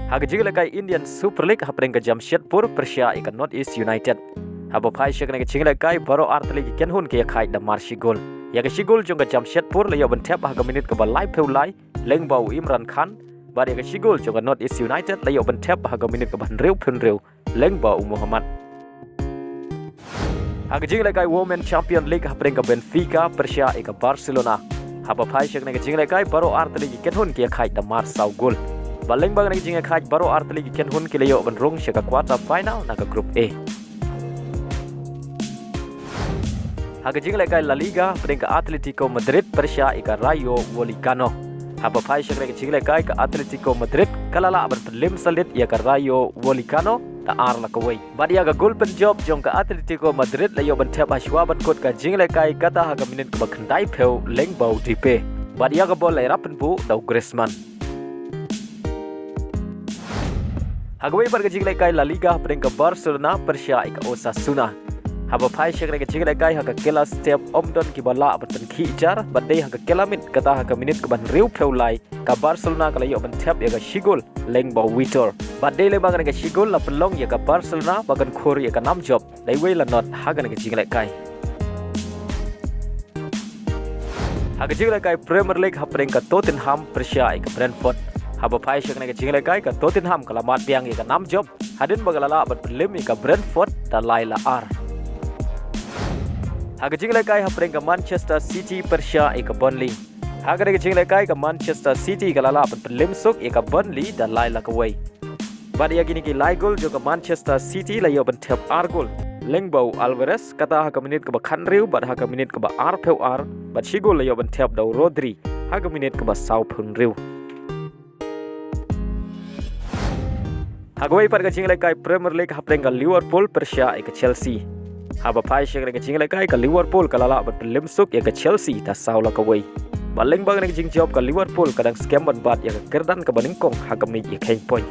Haga jigla kai Indian Super League hapring ka Jamshedpur Persia ikan North East United. Haba phai shek ne jingla kai baro artli ki kenhun ke khai da marshi gol. Ya ka shigol jong ka Jamshedpur le yoban tap haga minute ka ba live peu lai leng bau Imran Khan. Ba ya ka shigol jong ka North East United le yoban tap haga minute ka ban reu phun reu leng bau Muhammad. Haga jingla kai Women Champion League hapring ka Benfica Persia ikan Barcelona. Haba phai shek ne jingla kai baro artli ki kenhun ke khai da mar sau gol. Baling bang nang jinga khaj baro artli ki kenhun kilayo ban Rung shaka Quaterfinal na ka Group A. Haga jinga kai La Liga pring ka Atletico Madrid Persia ika Rayo Vallecano. Haba phai shaka jinga kai ka Atletico Madrid kalala ban lim salit ya ka Rayo Vallecano ta ar la ka wei. Bad ya ga gol pen job jong ka Atletico Madrid layo ban tap ashwa ban kot ka jinga kai kata haga minit ka bakhandai pheu leng bau dipe. Bad ya ga bol lai rapen bu dau Griezmann. Hagawai bar gajing kai La Liga pring ka Barcelona Persia ika Osasuna. Haba phai shek rega jing kai haka kela step omdon ki bala batan khi jar badai haka kela mit kata haka minit ka ban riu pheu lai ka Barcelona ka layo ban tap ya ka shigol leng ba Vitor. Badai le bang rega shigol la pelong ya ka Barcelona bagan khori ya ka nam job dai wei la not haga rega jing kai. Haga jing kai Premier League hapring ka Tottenham Persia ika Brentford. Haba phai shek ne jingla kai ka Tottenham kala mat piang ka nam job hadin bagalala bat pelim ka Brentford da laila ar. Haga jingla kai hapring ka Manchester City Persia ka Burnley. Haga ne jingla kai ka Manchester City kala la bat pelim suk ka Burnley da laila ka wei. Bad ya gini ki lai gol jo ka Manchester City la yo ban tap ar gol. Lengbau Alverez kata haka minit ka ba khan riu bad haka minit ka ba ar peu ar bad shigol la yo ban tap da Rodri haka minit ka ba sau phun riu. Hagawai par ka jinglai kai Premier League hapring ka Liverpool Persia ka Chelsea. Haba phai shek ka jinglai kai ka Liverpool kalala bat lim suk ya ka Chelsea ta saula ka wei. Baling bang ka jing job ka Liverpool kadang scam ban bat ya ka kerdan ka baningkong hagami ya kain point.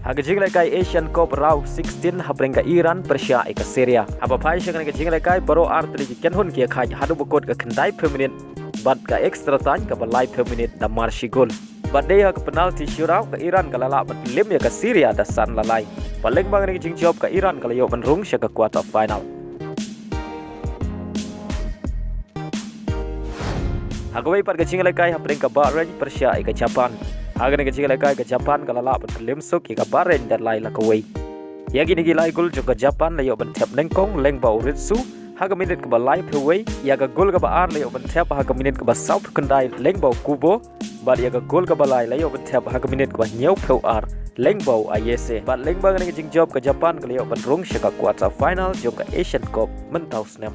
Haga jinglai kai Asian Cup Round 16 hapring ka Iran Persia ka Syria. Haba phai shek ka jinglai kai baro artli ki kenhun ki khai hadu bokot ka khandai permanent bat ka extra time ka balai permanent da marshi gol. Badai hak penalti shootout ke Iran kalala bat lim ya ke Syria da san lalai. Paling bang ni jing job ke Iran kalau yo ban Rung sya ke Quaterfinal. Hagawai par ke jing lekai hapring ke Bahrain Persia ke Japan. Haga ni ke jing lekai ke Japan kalala bat lim suk ke Bahrain dan lai la ke wei. Ya gini gilai gol jo ke Japan la yo ban tap nengkong leng bau ritsu. Haga minit ke balai peway ya ga gol ke baar le open tap haga minit ke ba south kendai lengbau kubo bad ya ga gol ke balai le open tap haga minit ke ba nyau peu ar lengbau ayese bad lengbang ni jing job ke Japan ke le open Rung shaka Quarter Final jo ke Asian Cup mentau snap.